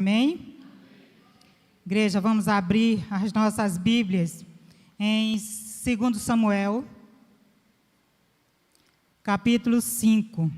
Amém? Igreja, vamos abrir as nossas Bíblias em 2 Samuel, capítulo 5.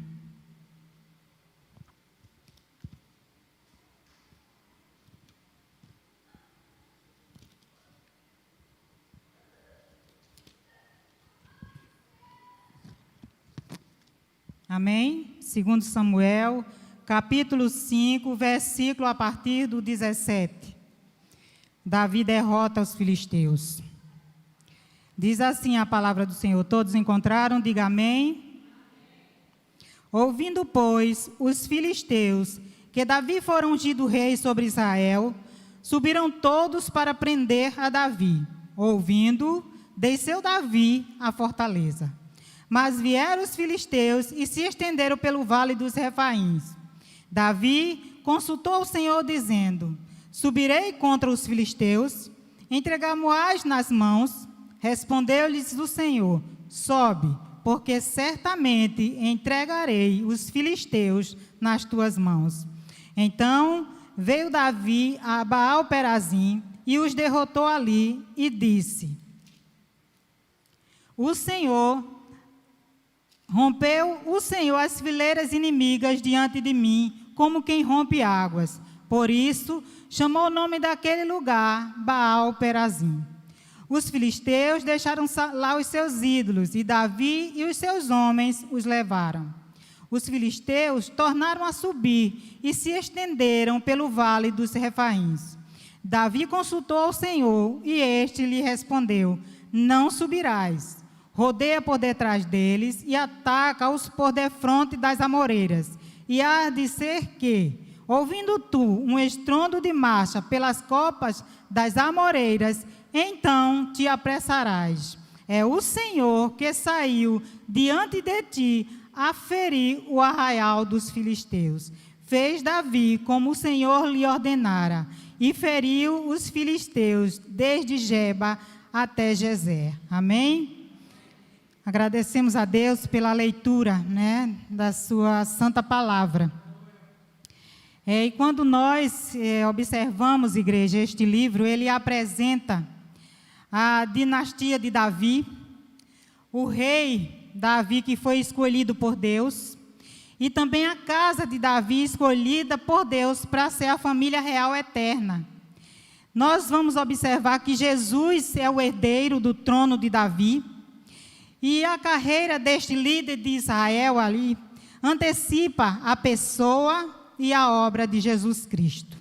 Amém? 2 Samuel, capítulo 5, versículo a partir do 17. Davi derrota os filisteus. Diz assim a palavra do Senhor. Todos encontraram? Diga amém. Ouvindo, pois, os filisteus que Davi fora ungido rei sobre Israel, subiram todos para prender a Davi. Ouvindo, desceu Davi à fortaleza. Mas vieram os filisteus e se estenderam pelo vale dos Refaíns. Davi consultou o Senhor, dizendo: subirei contra os filisteus, entregar-mo-ás nas mãos. Respondeu-lhes o Senhor: sobe, porque certamente entregarei os filisteus nas tuas mãos. Então veio Davi a Baal-Perazim e os derrotou ali e disse: rompeu o Senhor as fileiras inimigas diante de mim, como quem rompe águas. Por isso, chamou o nome daquele lugar Baal-Perazim. Os filisteus deixaram lá os seus ídolos, e Davi e os seus homens os levaram. Os filisteus tornaram a subir e se estenderam pelo vale dos Refaíns. Davi consultou ao Senhor, e este lhe respondeu: não subirás. Rodeia por detrás deles e ataca-os por defronte das amoreiras. E há de ser que, ouvindo tu um estrondo de marcha pelas copas das amoreiras, então te apressarás. É o Senhor que saiu diante de ti a ferir o arraial dos filisteus. Fez Davi como o Senhor lhe ordenara, e feriu os filisteus desde Geba até Gezer. Amém? Agradecemos a Deus pela leitura, da sua santa palavra. E quando nós observamos, igreja, este livro, ele apresenta a dinastia de Davi, o rei Davi que foi escolhido por Deus, e também a casa de Davi escolhida por Deus para ser a família real eterna. Nós vamos observar que Jesus é o herdeiro do trono de Davi, e a carreira deste líder de Israel ali antecipa a pessoa e a obra de Jesus Cristo.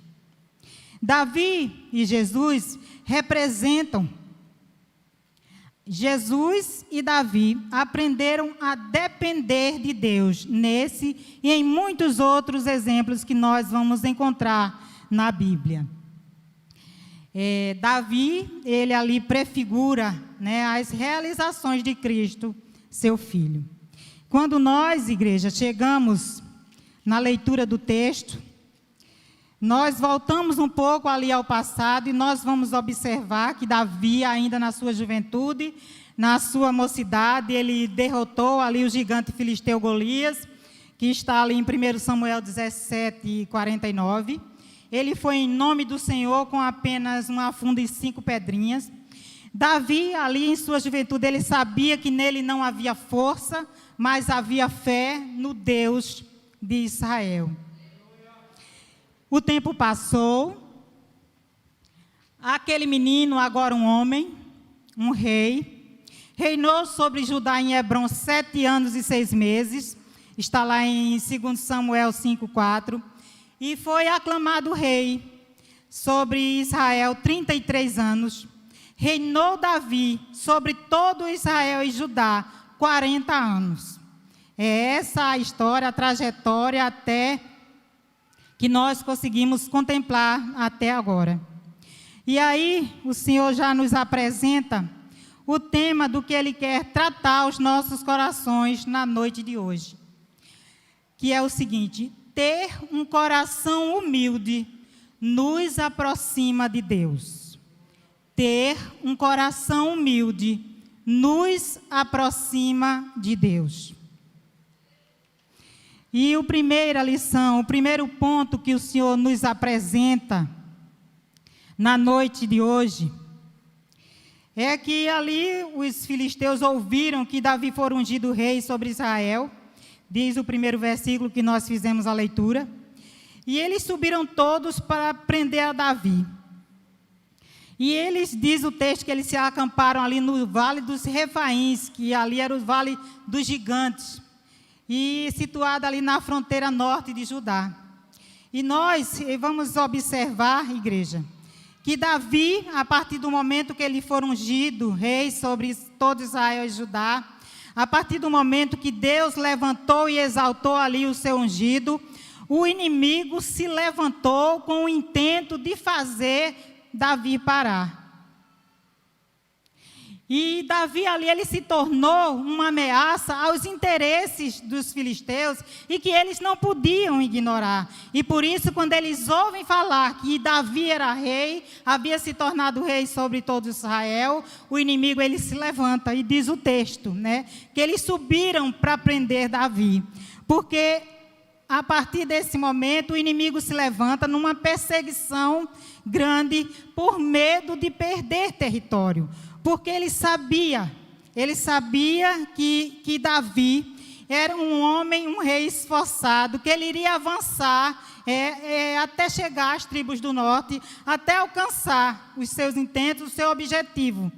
Davi e Jesus representam. Jesus e Davi aprenderam a depender de Deus nesse e em muitos outros exemplos que nós vamos encontrar na Bíblia. Davi, ele ali prefigura, as realizações de Cristo, seu Filho. Quando nós, igreja, chegamos na leitura do texto, nós voltamos um pouco ali ao passado e nós vamos observar que Davi, ainda na sua juventude, na sua mocidade, ele derrotou ali o gigante filisteu Golias, que está ali em 1 Samuel 17, 49. Ele foi em nome do Senhor com apenas uma funda e 5 pedrinhas. Davi, ali em sua juventude, ele sabia que nele não havia força, mas havia fé no Deus de Israel. O tempo passou. Aquele menino, agora um homem, um rei, reinou sobre Judá em Hebrom 7 anos e 6 meses. Está lá em 2 Samuel 5:4. E foi aclamado rei sobre Israel 33 anos. Reinou Davi sobre todo Israel e Judá 40 anos. É essa a história, a trajetória até que nós conseguimos contemplar até agora. E aí o Senhor já nos apresenta o tema do que Ele quer tratar os nossos corações na noite de hoje. Que é o seguinte: ter um coração humilde nos aproxima de Deus. Ter um coração humilde nos aproxima de Deus. E a primeira lição, o primeiro ponto que o Senhor nos apresenta na noite de hoje, é que ali os filisteus ouviram que Davi foi ungido rei sobre Israel, diz o primeiro versículo que nós fizemos a leitura, e eles subiram todos para prender a Davi. E eles, diz o texto, que eles se acamparam ali no Vale dos Refaíns, que ali era o Vale dos Gigantes, e situado ali na fronteira norte de Judá. E nós vamos observar, igreja, que Davi, a partir do momento que ele for ungido rei sobre todo Israel e Judá, a partir do momento que Deus levantou e exaltou ali o seu ungido, o inimigo se levantou com o intento de fazer Davi parar. E Davi ali, ele se tornou uma ameaça aos interesses dos filisteus e que eles não podiam ignorar. E por isso, quando eles ouvem falar que Davi era rei, havia se tornado rei sobre todo Israel, o inimigo ele se levanta e diz o texto, né, que eles subiram para prender Davi. Porque a partir desse momento o inimigo se levanta numa perseguição grande por medo de perder território. Porque ele sabia que Davi era um homem, um rei esforçado, que ele iria avançar até chegar às tribos do norte, até alcançar os seus intentos, o seu objetivo.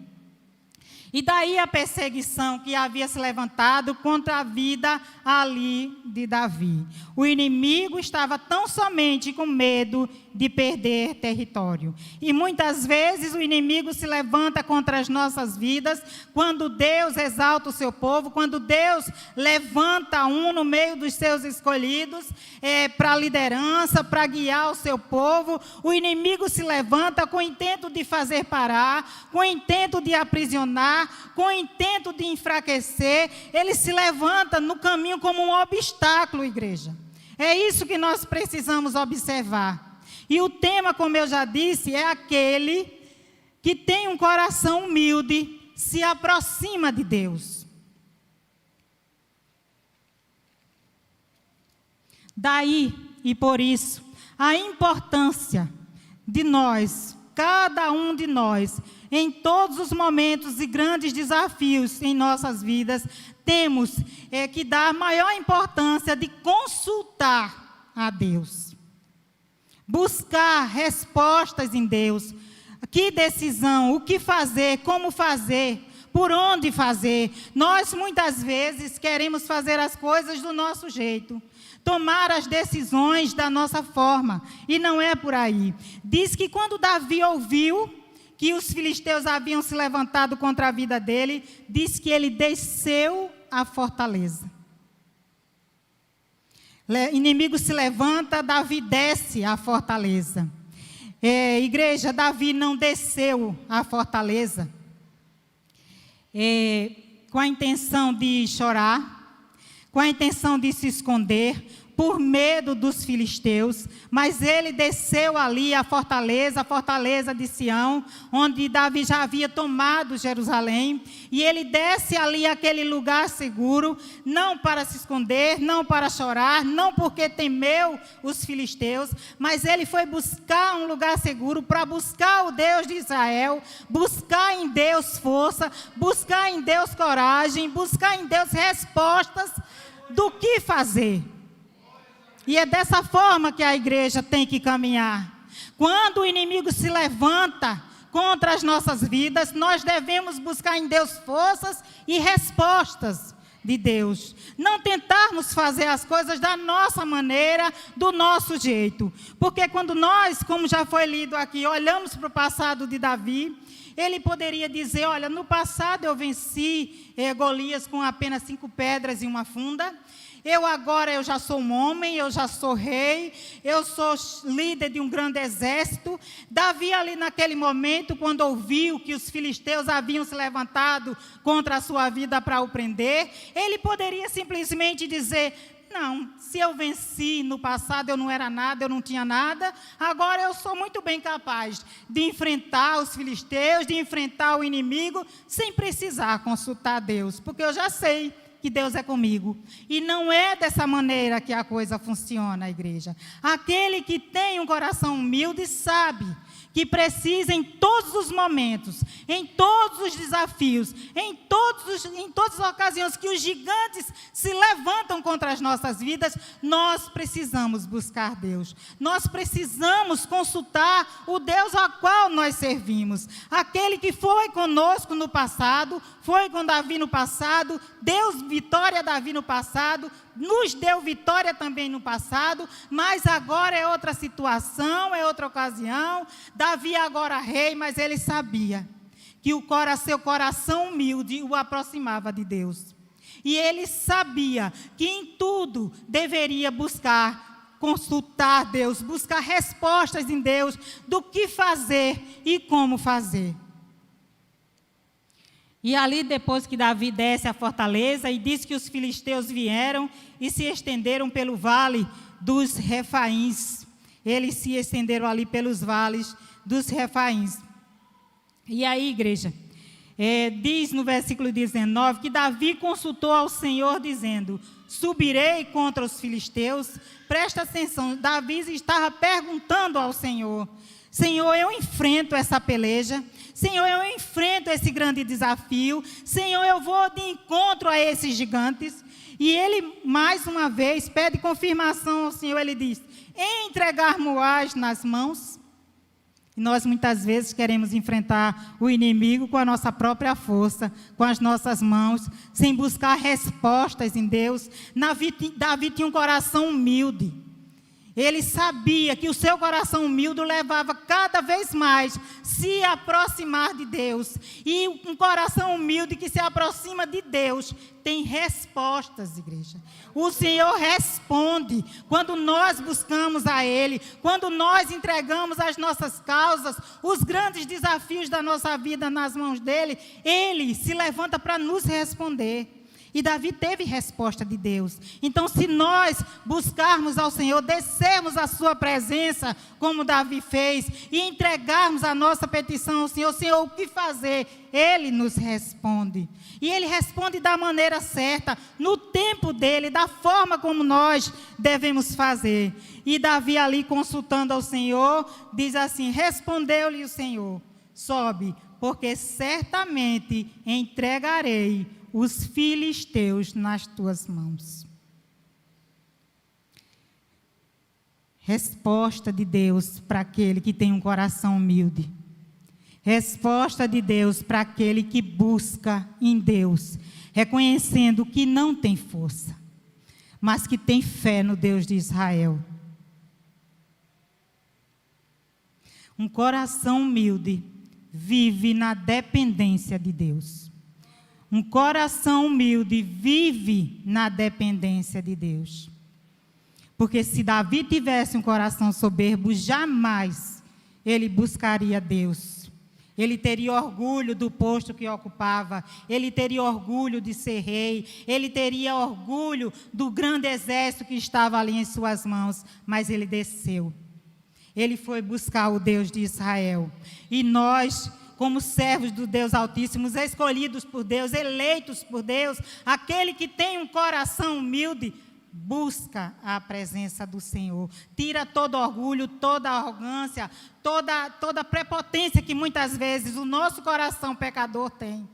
E daí a perseguição que havia se levantado contra a vida ali de Davi. O inimigo estava tão somente com medo de perder território. E muitas vezes o inimigo se levanta contra as nossas vidas quando Deus exalta o seu povo, quando Deus levanta um no meio dos seus escolhidos para a liderança, para guiar o seu povo. O inimigo se levanta com o intento de fazer parar, com o intento de aprisionar, com o intento de enfraquecer. Ele se levanta no caminho como um obstáculo, igreja. É isso que nós precisamos observar. E o tema, como eu já disse, é aquele que tem um coração humilde, se aproxima de Deus. Daí, e por isso, a importância de nós, cada um de nós, em todos os momentos e grandes desafios em nossas vidas, temos que dar maior importância de consultar a Deus. Buscar respostas em Deus. Que decisão, o que fazer, como fazer, por onde fazer. Nós muitas vezes queremos fazer as coisas do nosso jeito, tomar as decisões da nossa forma, e não é por aí. Diz que quando Davi ouviu que os filisteus haviam se levantado contra a vida dele, diz que ele desceu a fortaleza. Inimigo se levanta, Davi desce a fortaleza. Igreja, Davi não desceu a fortaleza com a intenção de chorar, com a intenção de se esconder, por medo dos filisteus, mas ele desceu ali a fortaleza de Sião, onde Davi já havia tomado Jerusalém, e ele desce ali aquele lugar seguro, não para se esconder, não para chorar, não porque temeu os filisteus, mas ele foi buscar um lugar seguro para buscar o Deus de Israel, buscar em Deus força, buscar em Deus coragem, buscar em Deus respostas do que fazer. E é dessa forma que a igreja tem que caminhar. Quando o inimigo se levanta contra as nossas vidas, nós devemos buscar em Deus forças e respostas de Deus. Não tentarmos fazer as coisas da nossa maneira, do nosso jeito. Porque quando nós, como já foi lido aqui, olhamos para o passado de Davi, ele poderia dizer, olha, no passado eu venci Golias com apenas 5 pedras e uma funda. Agora eu já sou um homem, eu já sou rei, eu sou líder de um grande exército. Davi ali naquele momento, quando ouviu que os filisteus haviam se levantado contra a sua vida para o prender, ele poderia simplesmente dizer, não, se eu venci no passado, eu não era nada, eu não tinha nada, agora eu sou muito bem capaz de enfrentar os filisteus, de enfrentar o inimigo, sem precisar consultar Deus, porque eu já sei que Deus é comigo. E não é dessa maneira que a coisa funciona, igreja. Aquele que tem um coração humilde sabe que precisa em todos os momentos, em todos os desafios, em todas as ocasiões que os gigantes se levantam contra as nossas vidas, nós precisamos buscar Deus. Nós precisamos consultar o Deus ao qual nós servimos. Aquele que foi conosco no passado, foi com Davi no passado, deu vitória a Davi no passado, nos deu vitória também no passado, mas agora é outra situação, é outra ocasião. Davi agora rei, mas ele sabia que seu coração humilde o aproximava de Deus. E ele sabia que em tudo deveria buscar, consultar Deus, buscar respostas em Deus do que fazer e como fazer. E ali, depois que Davi desce a fortaleza, e diz que os filisteus vieram e se estenderam pelo vale dos Refaíns. Eles se estenderam ali pelos vales dos Refaíns. E aí, igreja, diz no versículo 19, que Davi consultou ao Senhor, dizendo: subirei contra os filisteus. Presta atenção, Davi estava perguntando ao Senhor: Senhor, eu enfrento essa peleja. Senhor, eu enfrento esse grande desafio. Senhor, eu vou de encontro a esses gigantes. E ele, mais uma vez, pede confirmação ao Senhor. Ele diz: entregar-mo-ás nas mãos. E nós, muitas vezes, queremos enfrentar o inimigo com a nossa própria força, com as nossas mãos, sem buscar respostas em Deus. Davi tinha um coração humilde. Ele sabia que o seu coração humilde o levava cada vez mais se aproximar de Deus. E um coração humilde que se aproxima de Deus tem respostas, igreja. O Senhor responde quando nós buscamos a Ele, quando nós entregamos as nossas causas, os grandes desafios da nossa vida nas mãos dEle. Ele se levanta para nos responder. E Davi teve resposta de Deus. Então, se nós buscarmos ao Senhor, descermos à sua presença, como Davi fez, e entregarmos a nossa petição ao Senhor: Senhor, o que fazer? Ele nos responde. E Ele responde da maneira certa, no tempo dEle, da forma como nós devemos fazer. E Davi ali, consultando ao Senhor, diz assim: respondeu-lhe o Senhor: sobe, porque certamente entregarei os filisteus nas tuas mãos. Resposta de Deus para aquele que tem um coração humilde. Resposta de Deus para aquele que busca em Deus, reconhecendo que não tem força, mas que tem fé no Deus de Israel. Um coração humilde vive na dependência de Deus. Um coração humilde vive na dependência de Deus. Porque se Davi tivesse um coração soberbo, jamais ele buscaria Deus. Ele teria orgulho do posto que ocupava, ele teria orgulho de ser rei, ele teria orgulho do grande exército que estava ali em suas mãos, mas ele desceu. Ele foi buscar o Deus de Israel. E nós, como servos do Deus Altíssimo, escolhidos por Deus, eleitos por Deus, aquele que tem um coração humilde, busca a presença do Senhor. Tira todo orgulho, toda arrogância, toda prepotência que muitas vezes o nosso coração pecador tem.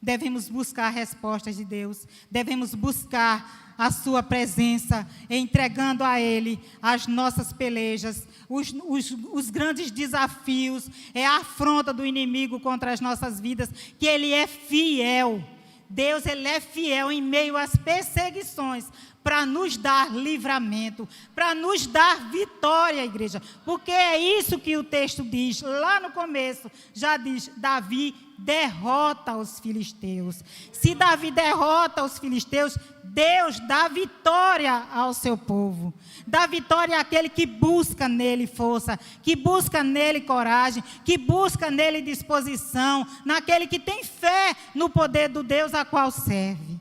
Devemos buscar respostas de Deus, devemos buscar a sua presença, entregando a Ele as nossas pelejas, os grandes desafios, a afronta do inimigo contra as nossas vidas, que Ele é fiel. Deus, Ele é fiel em meio às perseguições, para nos dar livramento, para nos dar vitória, igreja. Porque é isso que o texto diz, lá no começo, já diz: Davi derrota os filisteus. Se Davi derrota os filisteus, Deus dá vitória ao seu povo. Dá vitória àquele que busca nele força, que busca nele coragem, que busca nele disposição, naquele que tem fé no poder do Deus a qual serve.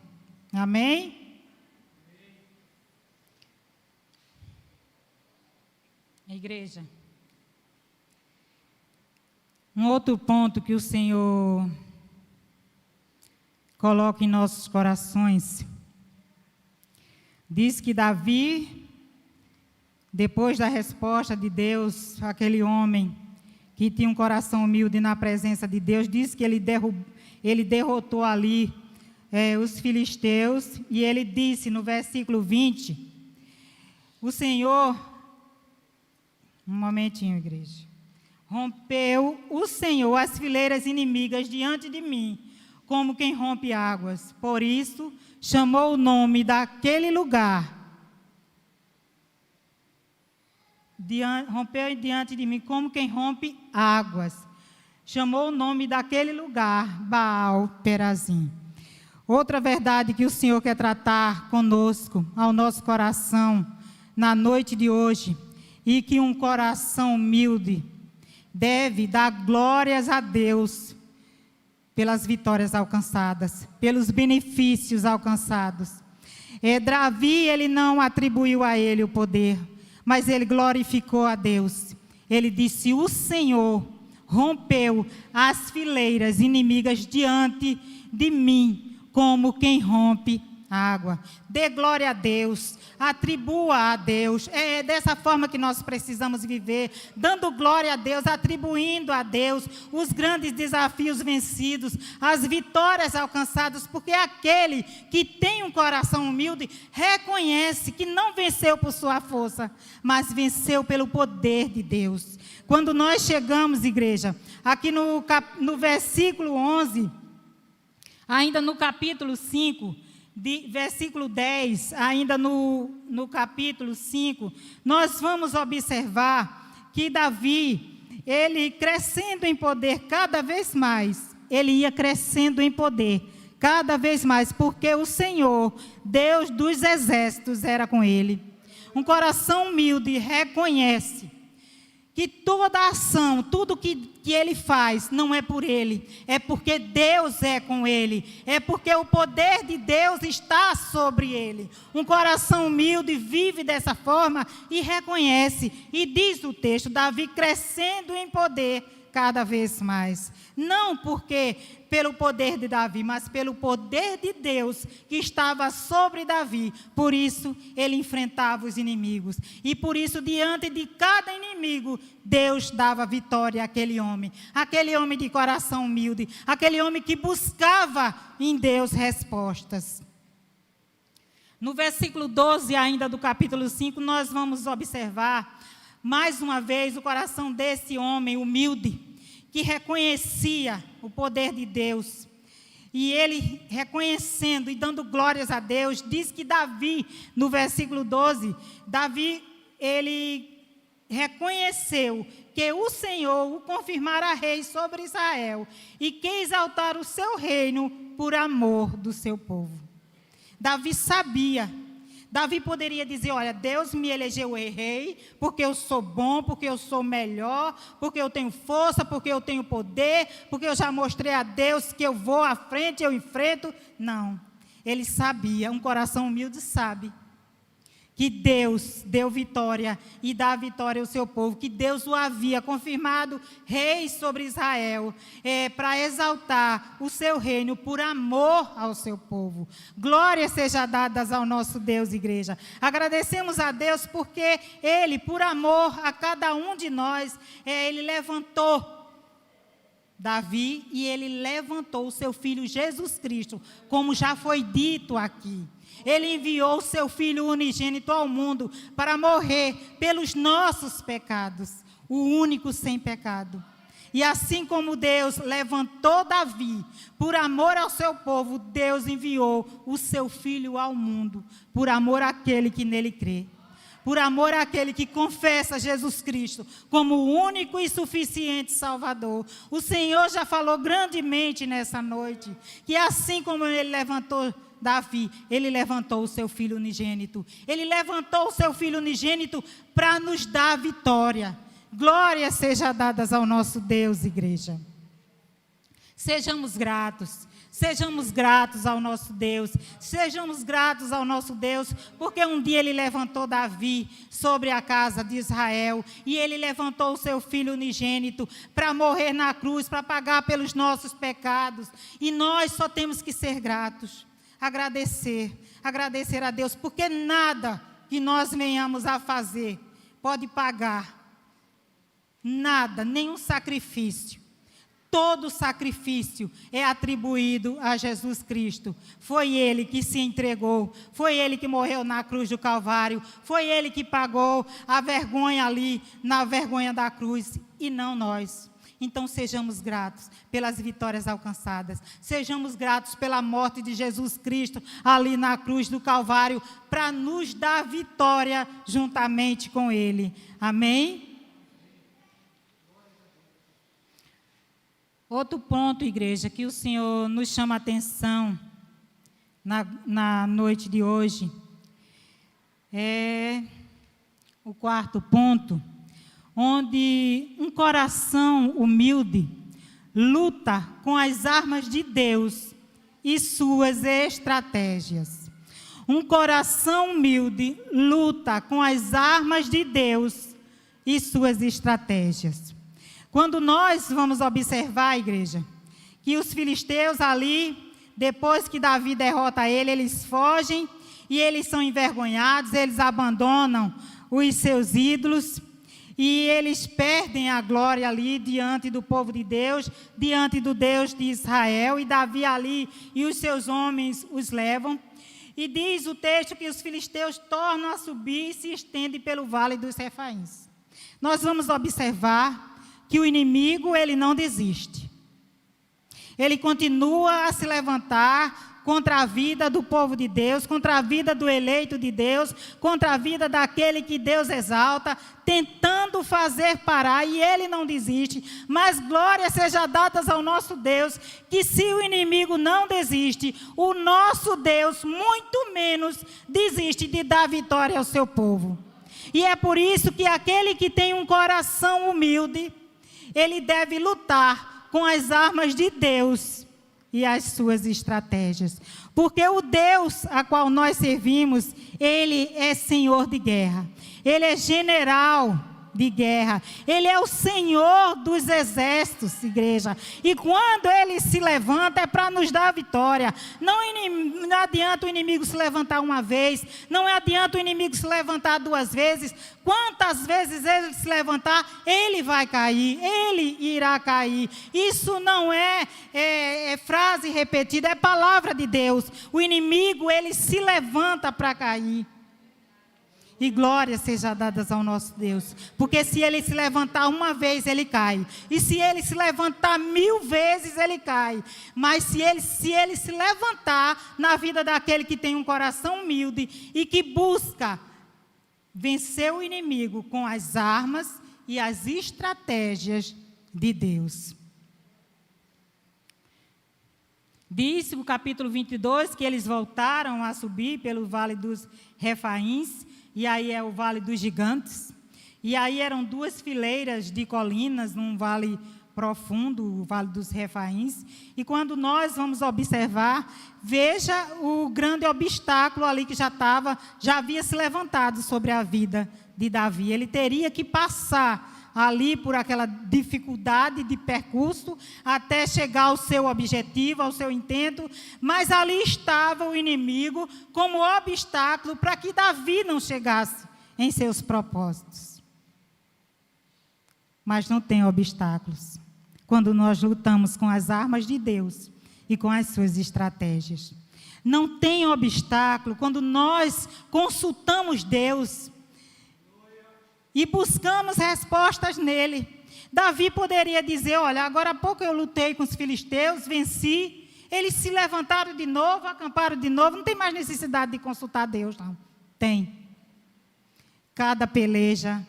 Amém? Igreja, um outro ponto que o Senhor coloque em nossos corações. Diz que Davi, depois da resposta de Deus, aquele homem que tinha um coração humilde na presença de Deus, diz que ele derrotou ali os filisteus, e ele disse no versículo 20, o Senhor, um momentinho, igreja, rompeu o Senhor as fileiras inimigas diante de mim, como quem rompe águas. Por isso, chamou o nome daquele lugar, rompeu diante de mim, como quem rompe águas. Chamou o nome daquele lugar, Baal Perazim. Outra verdade que o Senhor quer tratar conosco, ao nosso coração, na noite de hoje, e que um coração humilde deve dar glórias a Deus pelas vitórias alcançadas, pelos benefícios alcançados. Davi, ele não atribuiu a ele o poder, mas ele glorificou a Deus. Ele disse: o Senhor rompeu as fileiras inimigas diante de mim, como quem rompe água. Dê glória a Deus, atribua a Deus. É dessa forma que nós precisamos viver, dando glória a Deus, atribuindo a Deus os grandes desafios vencidos, as vitórias alcançadas, porque aquele que tem um coração humilde reconhece que não venceu por sua força, mas venceu pelo poder de Deus. Quando nós chegamos, igreja, aqui no versículo 11, ainda no capítulo 5, versículo 10, ainda no capítulo 5, nós vamos observar que Davi, ele crescendo em poder cada vez mais, ele ia crescendo em poder cada vez mais, porque o Senhor, Deus dos exércitos, era com ele. Um coração humilde reconhece que toda ação, tudo que ele faz, não é por ele, é porque Deus é com ele, é porque o poder de Deus está sobre ele. Um coração humilde vive dessa forma e reconhece, e diz o texto, Davi crescendo em poder cada vez mais. Não porque pelo poder de Davi, mas pelo poder de Deus que estava sobre Davi. Por isso ele enfrentava os inimigos. E por isso, diante de cada inimigo, Deus dava vitória àquele homem de coração humilde, aquele homem que buscava em Deus respostas. No versículo 12 ainda do capítulo 5, nós vamos observar mais uma vez o coração desse homem humilde, que reconhecia o poder de Deus. E ele, reconhecendo e dando glórias a Deus, diz que Davi, no versículo 12, Davi, ele reconheceu que o Senhor o confirmara rei sobre Israel e que exaltar o seu reino por amor do seu povo. Davi sabia. Davi poderia dizer: olha, Deus me elegeu rei porque eu sou bom, porque eu sou melhor, porque eu tenho força, porque eu tenho poder, porque eu já mostrei a Deus que eu vou à frente, eu enfrento. Não, ele sabia, um coração humilde sabe que Deus deu vitória e dá vitória ao seu povo, que Deus o havia confirmado rei sobre Israel, para exaltar o seu reino por amor ao seu povo. Glórias sejam dadas ao nosso Deus, igreja. Agradecemos a Deus porque Ele, por amor a cada um de nós, Ele levantou Davi e Ele levantou o seu filho Jesus Cristo, como já foi dito aqui. Ele enviou o seu Filho unigênito ao mundo para morrer pelos nossos pecados, o único sem pecado. E assim como Deus levantou Davi por amor ao seu povo, Deus enviou o seu Filho ao mundo, por amor àquele que nele crê. Por amor àquele que confessa Jesus Cristo como o único e suficiente Salvador. O Senhor já falou grandemente nessa noite, que assim como Ele levantou Davi, Ele levantou o seu Filho unigênito. Ele levantou o seu Filho unigênito para nos dar a vitória. Glórias sejam dadas ao nosso Deus, igreja. Sejamos gratos. Sejamos gratos ao nosso Deus, sejamos gratos ao nosso Deus, porque um dia Ele levantou Davi sobre a casa de Israel, e Ele levantou o seu filho unigênito para morrer na cruz, para pagar pelos nossos pecados, e nós só temos que ser gratos, agradecer a Deus, porque nada que nós venhamos a fazer pode pagar, nada, nenhum sacrifício. Todo sacrifício é atribuído a Jesus Cristo. Foi Ele que se entregou, foi Ele que morreu na cruz do Calvário, foi Ele que pagou a vergonha ali, na vergonha da cruz, e não nós. Então sejamos gratos pelas vitórias alcançadas, sejamos gratos pela morte de Jesus Cristo ali na cruz do Calvário, para nos dar vitória juntamente com Ele. Amém? Outro ponto, igreja, que o Senhor nos chama a atenção na noite de hoje, é o quarto ponto, onde um coração humilde luta com as armas de Deus e suas estratégias. Um coração humilde luta com as armas de Deus e suas estratégias. Quando nós vamos observar, igreja, que os filisteus ali, depois que Davi derrota ele, eles fogem e eles são envergonhados, eles abandonam os seus ídolos e eles perdem a glória ali diante do povo de Deus, diante do Deus de Israel, e Davi ali e os seus homens os levam. E diz o texto que os filisteus tornam a subir e se estendem pelo vale dos Refaíns. Nós vamos observar que o inimigo, ele não desiste. Ele continua a se levantar contra a vida do povo de Deus, contra a vida do eleito de Deus, contra a vida daquele que Deus exalta, tentando fazer parar, e ele não desiste. Mas glória seja dadas ao nosso Deus, que se o inimigo não desiste, o nosso Deus muito menos desiste de dar vitória ao seu povo. E é por isso que aquele que tem um coração humilde, ele deve lutar com as armas de Deus e as suas estratégias. Porque o Deus a qual nós servimos, Ele é Senhor de guerra. Ele é general de guerra. Ele é o Senhor dos exércitos, igreja. E quando Ele se levanta é para nos dar a vitória. Não adianta o inimigo se levantar uma vez. Não adianta o inimigo se levantar duas vezes. Quantas vezes ele se levantar, ele vai cair. Ele irá cair. Isso não é frase repetida, é palavra de Deus. O inimigo, ele se levanta para cair. E glória seja dadas ao nosso Deus. Porque se ele se levantar uma vez, ele cai. E se ele se levantar 1000 vezes, ele cai. Mas se ele se levantar na vida daquele que tem um coração humilde e que busca vencer o inimigo com as armas e as estratégias de Deus. Diz o capítulo 22 que eles voltaram a subir pelo vale dos Refaíns. E aí é o Vale dos Gigantes. E aí eram 2 fileiras de colinas num vale profundo, o Vale dos Refaíns. E quando nós vamos observar, veja o grande obstáculo ali que já havia se levantado sobre a vida de Davi. Ele teria que passar ali por aquela dificuldade de percurso até chegar ao seu objetivo, ao seu intento, mas ali estava o inimigo como obstáculo para que Davi não chegasse em seus propósitos. Mas não tem obstáculos quando nós lutamos com as armas de Deus e com as suas estratégias. Não tem obstáculo quando nós consultamos Deus e buscamos respostas nele. Davi poderia dizer, olha, agora há pouco eu lutei com os filisteus, venci, eles se levantaram de novo, acamparam de novo, não tem mais necessidade de consultar Deus, não. Tem. Cada peleja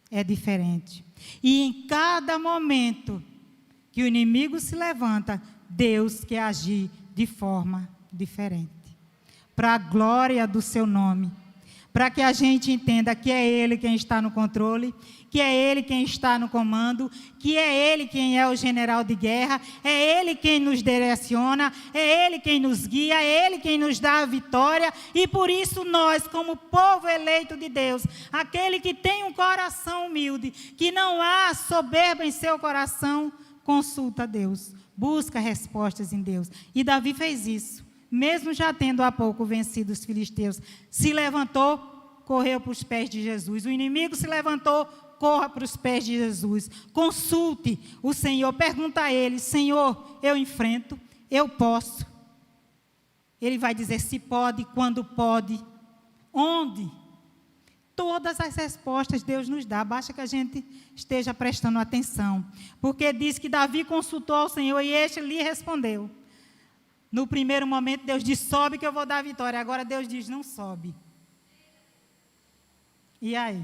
é diferente. E em cada momento que o inimigo se levanta, Deus quer agir de forma diferente. Para a glória do seu nome. para que a gente entenda que é Ele quem está no controle, que é Ele quem está no comando, que é Ele quem é o general de guerra, é Ele quem nos direciona, é Ele quem nos guia, é Ele quem nos dá a vitória, e por isso nós, como povo eleito de Deus, aquele que tem um coração humilde, que não há soberba em seu coração, consulta a Deus, busca respostas em Deus. E Davi fez isso, mesmo já tendo há pouco vencido os filisteus, se levantou, correu para os pés de Jesus. O inimigo se levantou, corra para os pés de Jesus. Consulte o Senhor, pergunta a Ele: Senhor, eu enfrento, eu posso. Ele vai dizer se pode, quando pode, onde. Todas as respostas Deus nos dá, basta que a gente esteja prestando atenção. Porque diz que Davi consultou ao Senhor e este lhe respondeu. No primeiro momento Deus diz: sobe que eu vou dar a vitória. Agora Deus diz: não sobe. E aí?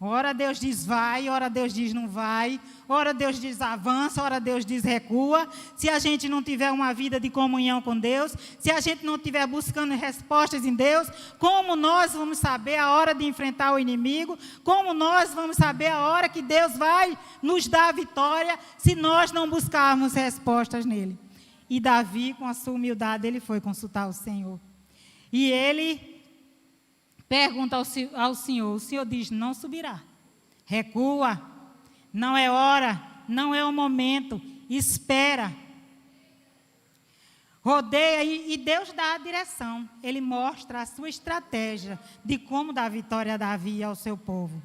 Ora Deus diz vai, ora Deus diz não vai, ora Deus diz avança, ora Deus diz recua. Se a gente não tiver uma vida de comunhão com Deus, se a gente não estiver buscando respostas em Deus, como nós vamos saber a hora de enfrentar o inimigo? Como nós vamos saber a hora que Deus vai nos dar a vitória, se nós não buscarmos respostas nele? E Davi, com a sua humildade, ele foi consultar o Senhor. E ele pergunta ao Senhor, o Senhor diz: não subirá, recua, não é hora, não é o momento, espera, rodeia, e Deus dá a direção, Ele mostra a sua estratégia de como dar vitória a Davi e ao seu povo.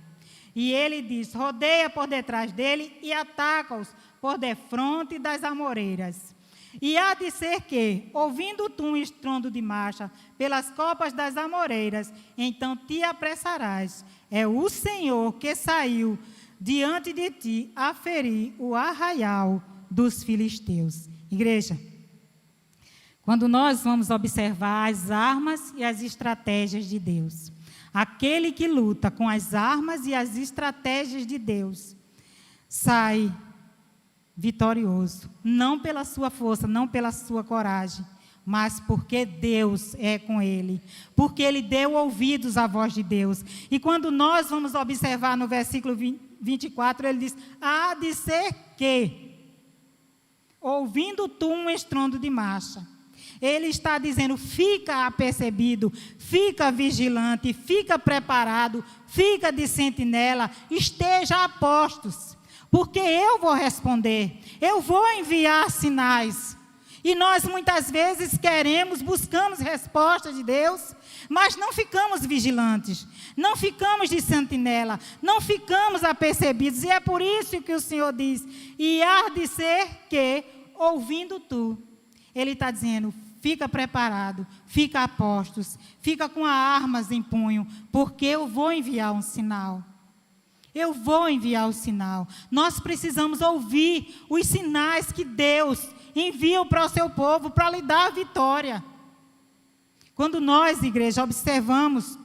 E Ele diz: rodeia por detrás dele e ataca-os por defronte das amoreiras. E há de ser que, ouvindo tu um estrondo de marcha pelas copas das amoreiras, então te apressarás. É o Senhor que saiu diante de ti a ferir o arraial dos filisteus. Igreja, quando nós vamos observar as armas e as estratégias de Deus, aquele que luta com as armas e as estratégias de Deus, sai vitorioso, não pela sua força, não pela sua coragem, mas porque Deus é com ele, porque ele deu ouvidos à voz de Deus. E quando nós vamos observar no versículo 24, ele diz: há de ser que, ouvindo tu um estrondo de marcha. Ele está dizendo: fica apercebido, fica vigilante, fica preparado, fica de sentinela, esteja a postos. Porque eu vou responder, eu vou enviar sinais. E nós muitas vezes buscamos respostas de Deus, mas não ficamos vigilantes, não ficamos de sentinela, não ficamos apercebidos. E é por isso que o Senhor diz: e há de ser que, ouvindo tu, Ele está dizendo: fica preparado, fica a postos, fica com as armas em punho, porque eu vou enviar um sinal. Eu vou enviar o sinal. Nós precisamos ouvir os sinais que Deus envia para o seu povo para lhe dar a vitória. Quando nós, igreja, observamos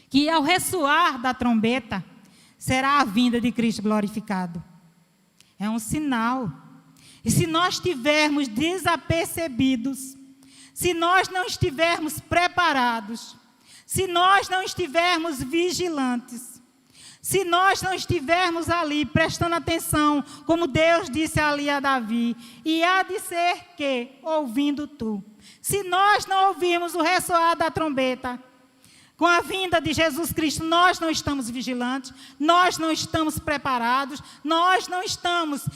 que ao ressoar da trombeta será a vinda de Cristo glorificado. É um sinal. E se nós estivermos desapercebidos, se nós não estivermos preparados, se nós não estivermos vigilantes, se nós não estivermos ali prestando atenção, como Deus disse ali a Davi, e há de ser que, ouvindo tu, se nós não ouvirmos o ressoar da trombeta, com a vinda de Jesus Cristo, nós não estamos vigilantes, nós não estamos preparados, nós não estamos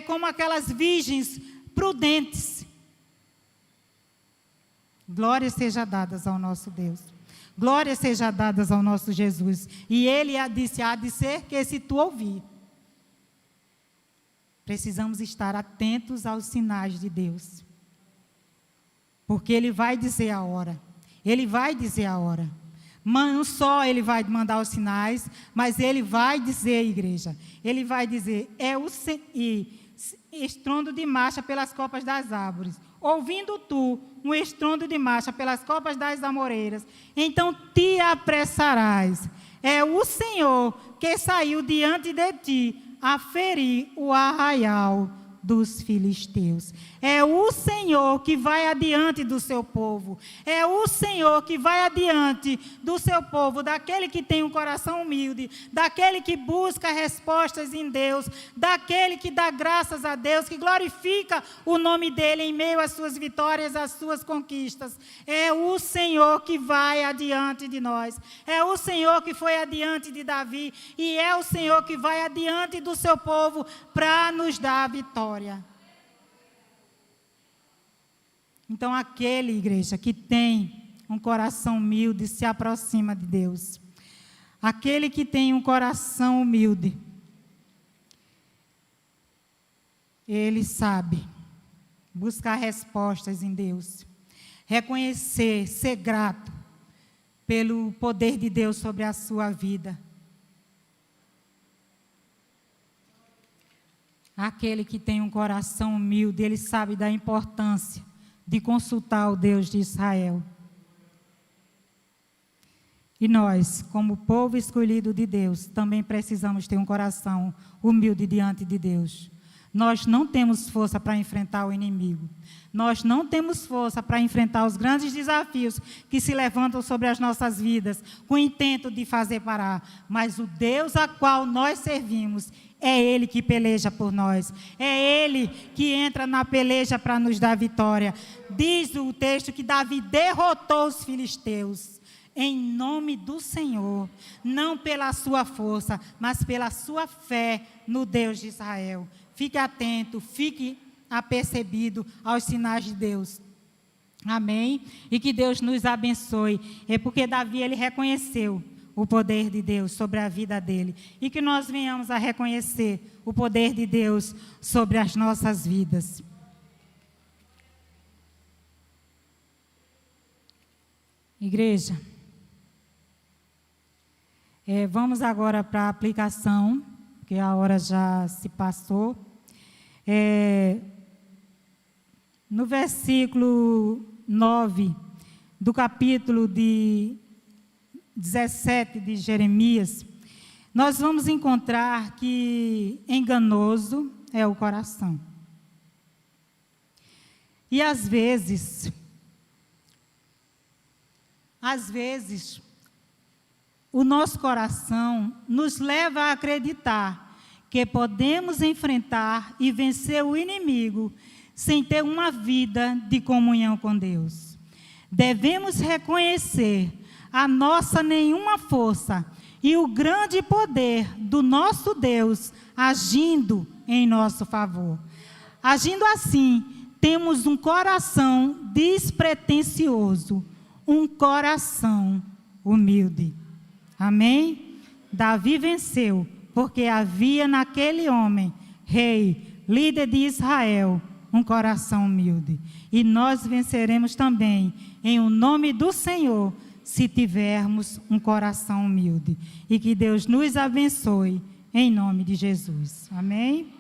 como aquelas virgens prudentes. Glórias sejam dadas ao nosso Deus. Glórias sejam dadas ao nosso Jesus. E Ele disse: há de ser que se tu ouvir. Precisamos estar atentos aos sinais de Deus. Porque Ele vai dizer a hora. Ele vai dizer a hora. Não só Ele vai mandar os sinais, mas Ele vai dizer, igreja, Ele vai dizer: estrondo de marcha pelas copas das árvores. Ouvindo tu um estrondo de marcha pelas copas das amoreiras, então te apressarás. É o Senhor que saiu diante de ti a ferir o arraial dos filisteus. É o Senhor que vai adiante do seu povo. É o Senhor que vai adiante do seu povo, daquele que tem um coração humilde, daquele que busca respostas em Deus, daquele que dá graças a Deus, que glorifica o nome dele em meio às suas vitórias, às suas conquistas. É o Senhor que vai adiante de nós. É o Senhor que foi adiante de Davi e é o Senhor que vai adiante do seu povo para nos dar a vitória. Então, aquele, igreja, que tem um coração humilde se aproxima de Deus. Aquele que tem um coração humilde, ele sabe buscar respostas em Deus, reconhecer, ser grato pelo poder de Deus sobre a sua vida. Aquele que tem um coração humilde, ele sabe da importância de consultar o Deus de Israel. E nós, como povo escolhido de Deus, também precisamos ter um coração humilde diante de Deus. Nós não temos força para enfrentar o inimigo. Nós não temos força para enfrentar os grandes desafios que se levantam sobre as nossas vidas, com o intento de fazer parar. Mas o Deus a qual nós servimos, é Ele que peleja por nós. É Ele que entra na peleja para nos dar vitória. Diz o texto que Davi derrotou os filisteus em nome do Senhor, não pela sua força, mas pela sua fé no Deus de Israel. Fique atento, fique apercebido aos sinais de Deus. Amém? E que Deus nos abençoe. É porque Davi, ele reconheceu o poder de Deus sobre a vida dele. E que nós venhamos a reconhecer o poder de Deus sobre as nossas vidas. Igreja, vamos agora para a aplicação, porque a hora já se passou. No versículo 9 do capítulo 17 de Jeremias, nós vamos encontrar que enganoso é o coração. E às vezes, o nosso coração nos leva a acreditar que podemos enfrentar e vencer o inimigo sem ter uma vida de comunhão com Deus. Devemos reconhecer a nossa nenhuma força e o grande poder do nosso Deus agindo em nosso favor. Agindo assim, temos um coração despretensioso, um coração humilde. Amém? Davi venceu, porque havia naquele homem, rei, líder de Israel, um coração humilde. E nós venceremos também, em o nome do Senhor, se tivermos um coração humilde. E que Deus nos abençoe, em nome de Jesus. Amém?